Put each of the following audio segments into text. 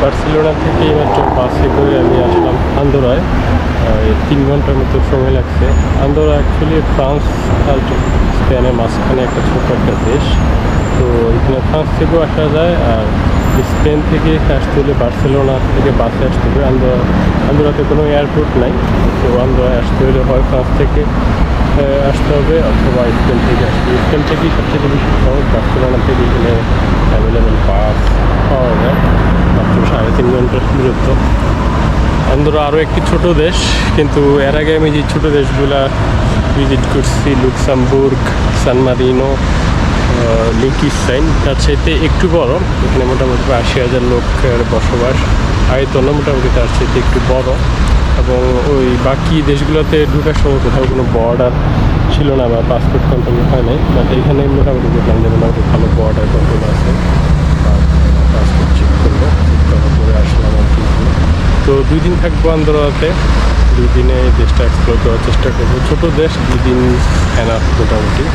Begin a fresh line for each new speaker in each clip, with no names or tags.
Barcelona থেকে এইমাত্র বাসে করে আমি আসলাম আন্দোরায়। 3 ঘন্টার মতো সময় লাগছে। আন্দোরা অ্যাকচুয়ালি ফ্রান্স আর স্পেনের মাঝখানে একটা ছোট্ট একটা দেশ। তো এখানে ফ্রান্স থেকেও আসা যায়, আর স্পেন থেকে আসতে হলে বার্সেলোনা থেকে বাসে আসতে হবে। আন্দোরাতে কোনো এয়ারপোর্ট নাই, তো আন্দোরায় আসতে হলে হয় ফ্রান্স থেকে আসতে হবে অথবা স্পেন থেকে আসতে হবে। স্পেন থেকেই সবচেয়ে বেশি সহজ, বার্সেলোনা থেকে এখানে অ্যাভেলেবেল বাস পাওয়া যায়। মাত্র 3.5 ঘন্টার দূরত্ব। আন্দোরা আরও একটি ছোট দেশ, কিন্তু এর আগে আমি যে ছোটো দেশগুলা ভিজিট করছি, লুক্সেমবুর্গ, সান মারিনো, লিংকিস্টাইন, তার চাইতে একটু বড়। এখানে মোটামুটি 80,000 লোকের বসবাস। আয়তন মোটামুটি তার চাইতে একটু বড়, এবং ওই বাকি দেশগুলোতে ঢোকার সময় কোথাও কোনো বর্ডার ছিল না বা পাসপোর্ট কন্ট্রোল হয় নাই। বাট এখানে মোটামুটি দেখলাম যে মোটামুটি ভালো বর্ডার কন্ট্রোল আছে। পাসপোর্ট চেক করলো, চেক করার পরে আসলাম আর কি। তো 2 দিন থাকবো আন্দোরাতে। 2 দিনে দেশটা এক্সপ্লোর করার চেষ্টা করবো। ছোটো দেশ, 2 দিন এনাফ মোটামুটি।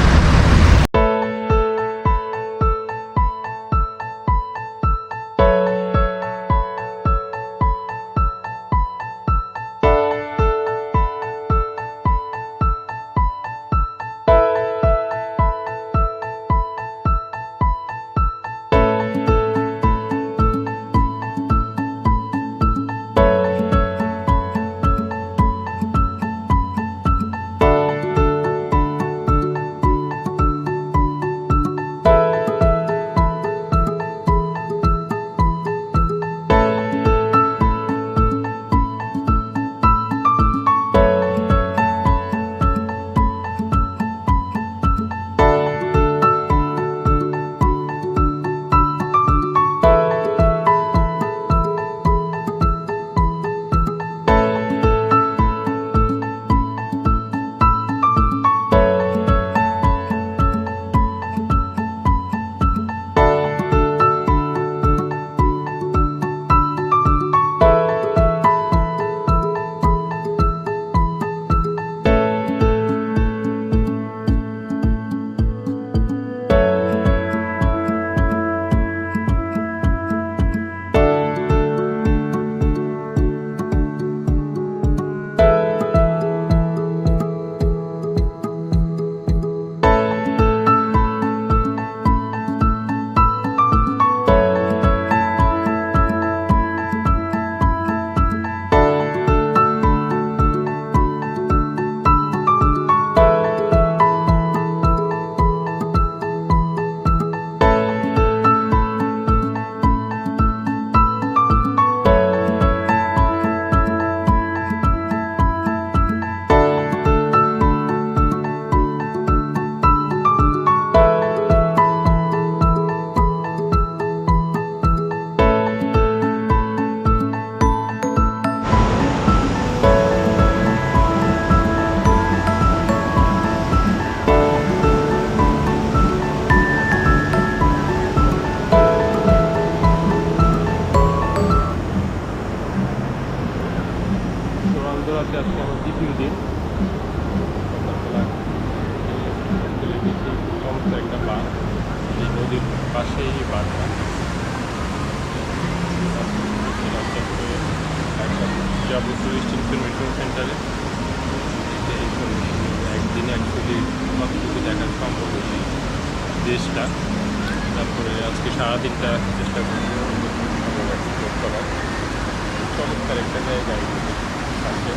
আন্দোরাতে আজকে আমার 2য় দিন। সকালবেলা চমৎকার একটা বাঁধ, এই নদীর পাশেই বাঁধটা। যাবো টুরিস্ট ইনফরমেশন সেন্টারে। একদিনে অ্যাকচুয়ালি কতটুকু দেখার সম্ভব এই দেশটা। তারপরে আজকে সারাদিনটা চেষ্টা করবো এক্সপ্লোর করার। চমৎকার একটা জায়গায় আছে।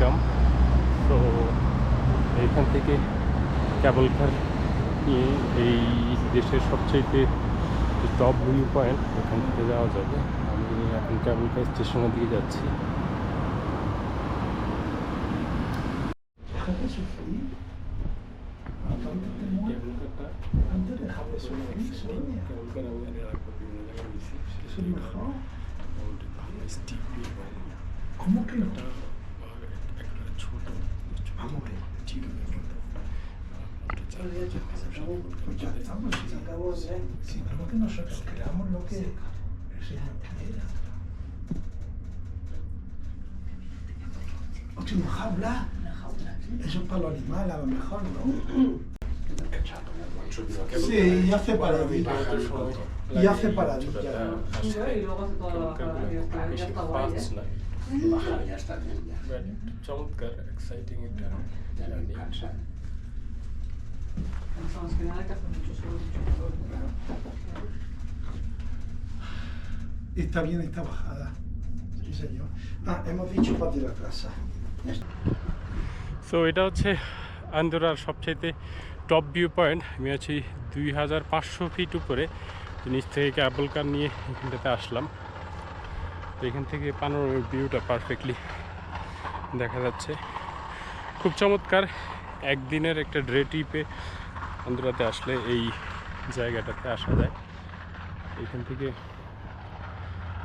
ওয়েলকাম। তো এইখান থেকে ক্যাবল কার নিয়ে এই দেশের সবচেয়ে টপ ভিউ পয়েন্ট, ওখান থেকে যাওয়া যাবে। আমি এখন ক্যাবল কার স্টেশনের দিকে যাচ্ছি।
¿Cómo que no? Vamos a ver, chico. Sí, como que nosotros creamos lo que se era. Hostia, una jaula. Eso es para los animales, a lo mejor, ¿no? Sí, y hace paradilla. Y hace paradilla.
Y luego hace toda la bajada. Ya está guay, ¿eh?
Bajar ya está bien, ya.
চমৎকার exciting একটা journey.
Pensamos que nada que hace mucho sol.
Está bien esta bajada. Sí, señor. Ah, hemos dicho para tirar casa.
So এটা হচ্ছে আন্দোরার সবচাইতে top view point. আমি আছি 2500 fit উপরে, নিচ থেকে ক্যাবল কার নিয়ে এখানটাতে আসলাম। তো এখান থেকে পানোরামার ভিউটা পারফেক্টলি দেখা যাচ্ছে, খুব চমৎকার। একদিনের একটা ডে ট্রিপে আন্দোরাতে আসলে এই জায়গাটাতে আসা যায়। এখান থেকে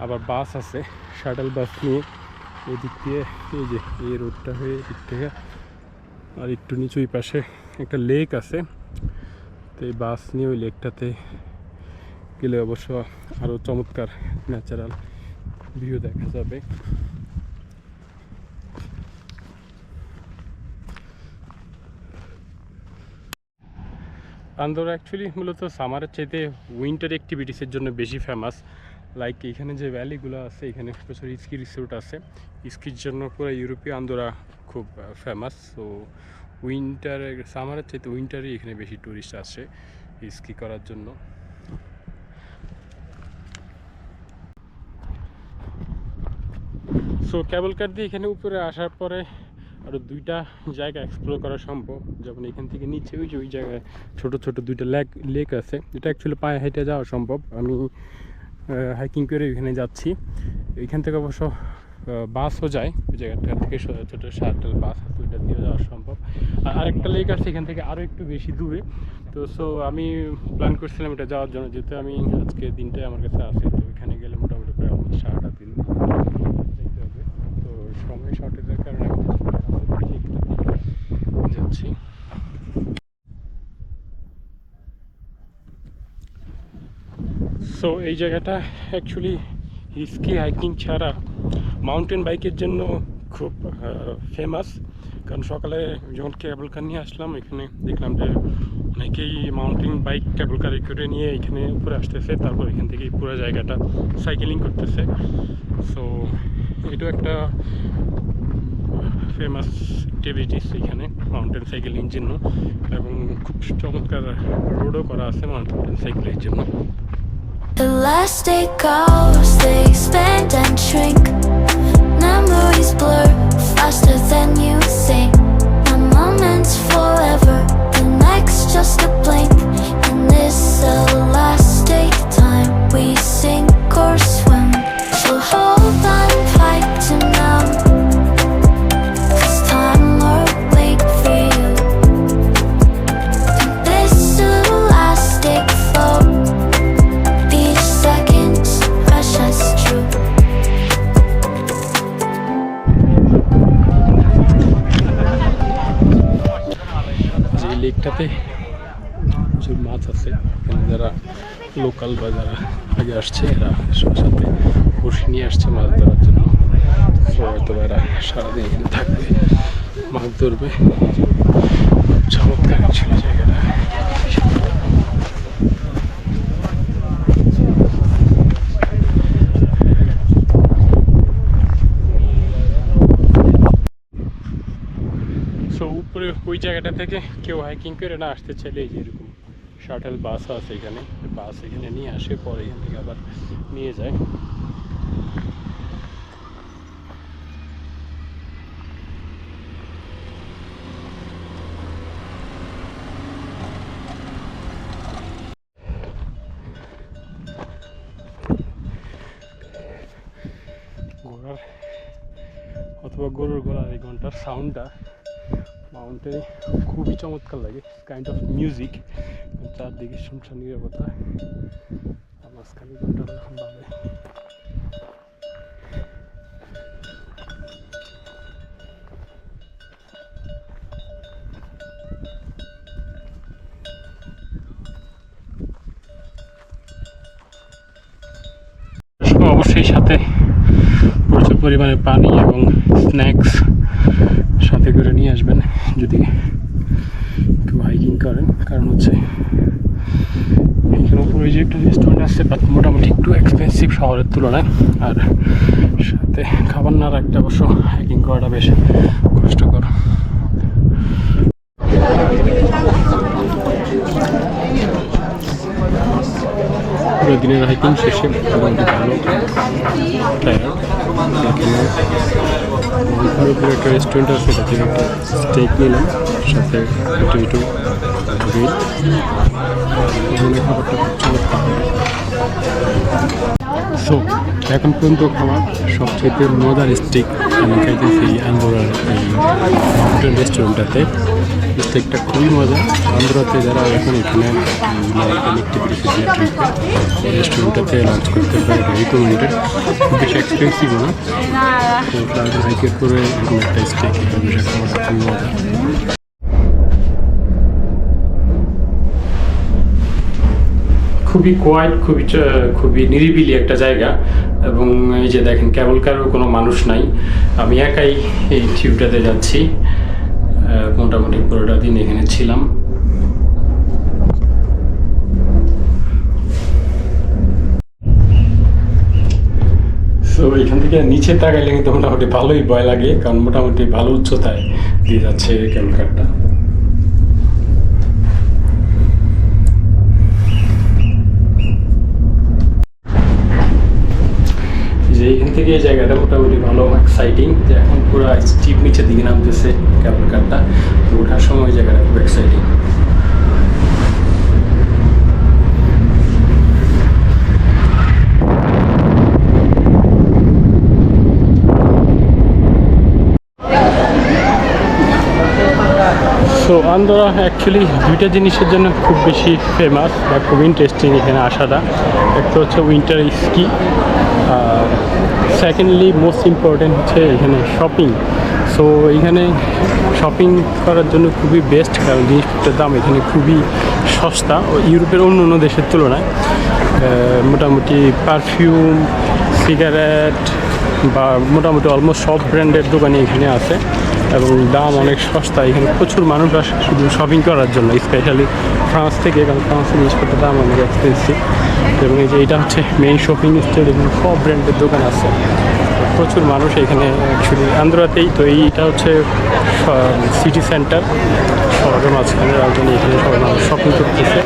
আবার বাস আছে, শাটল বাস নিয়ে এদিক দিয়ে এই যে এই রোডটা হয়ে এদিক থেকে আর একটু নিচু ওই পাশে একটা লেক আছে। তো এই বাস নিয়ে ওই লেকটাতে গেলে অবশ্য আরও চমৎকার ন্যাচারাল ভিউ দেখা যাবে। আন্দোরা অ্যাকচুয়ালি মূলত সামারের চাইতে উইন্টার অ্যাক্টিভিটিসের জন্য বেশি ফেমাস। লাইক এখানে যে ভ্যালিগুলো আছে, এখানে প্রচুর স্কি রিসোর্ট আছে। স্কির জন্য পুরো ইউরোপীয় আন্দোরা খুব ফেমাস। সো উইন্টারে, সামারের চাইতে উইন্টারেই এখানে বেশি টুরিস্ট আসে স্কি করার জন্য। সো কেবল কার দিয়ে এখানে উপরে আসার পরে আরও দুইটা জায়গা এক্সপ্লোর করা সম্ভব। যেমন এখান থেকে নিচে ওই যে ওই জায়গায় ছোটো ছোটো দুইটা লেক আছে, এটা অ্যাকচুয়ালি পায়ে হেঁটে যাওয়া সম্ভব। আমি হাইকিং করে এখানে যাচ্ছি। এখান থেকে অবশ্য বাসও যায়, ওই জায়গাটা থেকে ছোটো শাটল বাস আছে, ওইটা দিয়ে যাওয়া সম্ভব। আর আরেকটা লেক আছে এখান থেকে আরও একটু বেশি দূরে। তো সো আমি প্ল্যান করছিলাম এটা যাওয়ার জন্য, যেহেতু আমি আজকে দিনটাই আমার কাছে আছে। তো এখানে গেলে মোটামুটি প্রায় 7-8 দিন দেখতে হবে। তো সময় শর্টেজের কারণে যাচ্ছি। সো এই জায়গাটা অ্যাকচুয়ালি স্কি হাইকিং ছাড়া মাউন্টেন বাইকের জন্য খুব ফেমাস। কারণ সকালে যখন কেবল কার নিয়ে আসলাম, এখানে দেখলাম যে অনেকেই মাউন্টেন বাইক কেবল কারে করে নিয়ে এখানে উপরে আসতেছে, তারপর এখান থেকে পুরো জায়গাটা সাইকেলিং করতেছে। সো এটাও একটা ফেমাস অ্যাক্টিভিটিস এখানে মাউন্টেন সাইকেলিং জন্য, এবং খুব চমৎকার রোডও করা আছে মাউন্টেন সাইকেলের জন্য।
Elastic hours, they expand and shrink. Memories blur faster than you think. One moment's forever, the next just a blink. In this elastic time, we sink or swim. So hold on tight to now, 'cause time will wait for you. This elastic flow, each second's precious true.
যে লেকটাতে প্রচুর মাছ আছে, এখানে যারা local বা যারা আগে আসছে এরা সাথে বসে নিয়ে আসছে মাছ ধরার জন্য। তো হয়তো এরা সারাদিন এখানে থাকবে, মাছ ধরবে। চমৎকার ছিল জায়গাটা। সো উপরে ওই জায়গাটা থেকে কেউ হাইকিং করে না আসতে চাইলে এই যে এরকম শাটল বাস আছে, এখানে বাস এখানে নিয়ে আসে, পরে এখান থেকে আবার নিয়ে যায়। বা গরুর গলার এই ঘন্টার সাউন্ডটা মাউন্টেনে খুবই চমৎকার লাগে, কাইন্ড অফ মিউজিক। চারদিকে শুনশান নিরবতা, আর মাঝখানে ঘন্টা যখন বাজে। অবশ্যই সাথে প্রচুর পরিমাণে পানি এবং স্ন্যাক্স সাথে করে নিয়ে আসবেন যদি কেউ হাইকিং করেন, কারণ হচ্ছে এখানে উপরে যে একটা রেস্টুরেন্ট আছে বাট মোটামুটি একটু এক্সপেন্সিভ শহরের তুলনায়, আর সাথে খাবার না রাখতে অবশ্য হাইকিং করাটা বেশ কষ্টকর। পুরো দিনের হাইকিং শেষে মোটামুটি ভালো টায়ার্ড। এখানে উপরে একটা রেস্টুরেন্ট আছে, এটা থেকে একটা স্টেক নিলাম, সাথে একটু গ্রিল। এখানে খাবারটা খুব চমৎকার। সো এখন পর্যন্ত খাবার সবচেয়ে মজার স্টেক আমি খাইতেছি আন্দোরার এই মাউন্টেন রেস্টুরেন্টটাতে। স্টেকটা খুবই মজা। আন্দোরাতে যারা এখন এখানে রেস্টুরেন্টটাতে লাঞ্চ করতে পারে, রিকমেন্ডেড। খুব বেশি এক্সপেন্সিভ না, তো তাদের হাইকের করে এরকম একটা স্টেক এখানে বসে খাওয়াটা খুবই মজা। খুবই কোয়াইট, খুবই নিরিবিলি একটা জায়গা, এবং এই যে দেখেন কেবল কারো কোনো মানুষ নাই, আমি একাই এই টিউবটাতে যাচ্ছি। মোটামুটি পুরোটা দিন এখানে ছিলাম। তো এখান থেকে নিচে তাকাইলে কিন্তু মোটামুটি ভালোই ভয় লাগে, কারণ মোটামুটি ভালো উচ্চতায় দিয়ে যাচ্ছে কেবল কারটা। যে এখান থেকে এই জায়গাটা মোটামুটি ভালো এক্সাইটিং, যে এখন পুরো স্টিপ নিচের দিকে নামতেছে কেবল কারটা, তো ওঠার সময় জায়গাটা খুব এক্সাইটিং। সো আন্দোরা অ্যাকচুয়ালি দুইটা জিনিসের জন্য খুব বেশি ফেমাস বা খুব ইন্টারেস্টিং এখানে আসাটা। একটা হচ্ছে winter ski, secondly most important হচ্ছে এখানে শপিং। সো এখানে শপিং করার জন্য খুবই বেস্ট, কারণ জিনিসপত্রের দাম এখানে খুবই সস্তা ইউরোপের অন্য অন্য দেশের তুলনায়। মোটামুটি পারফিউম, সিগারেট বা মোটামুটি অলমোস্ট সব ব্র্যান্ডের দোকানই এখানে আছে, এবং দাম অনেক সস্তা। এখানে প্রচুর মানুষ আসে শুধু শপিং করার জন্য, স্পেশালি ফ্রান্স থেকে, কারণ ফ্রান্সের জিনিসপত্রের দাম অনেক এক্সপেন্সিভ। এবং এই যে এটা হচ্ছে মেইন শপিং স্ট্রিট, এখানে সব ব্র্যান্ডের দোকান আছে, প্রচুর মানুষ এখানে অ্যাকচুয়ালি আন্দ্রাতেই। তো এইটা হচ্ছে সিটি সেন্টার, শহরের মাঝখানে রাজধানী, এখানে সবাই মানুষ শপিং করতেছে।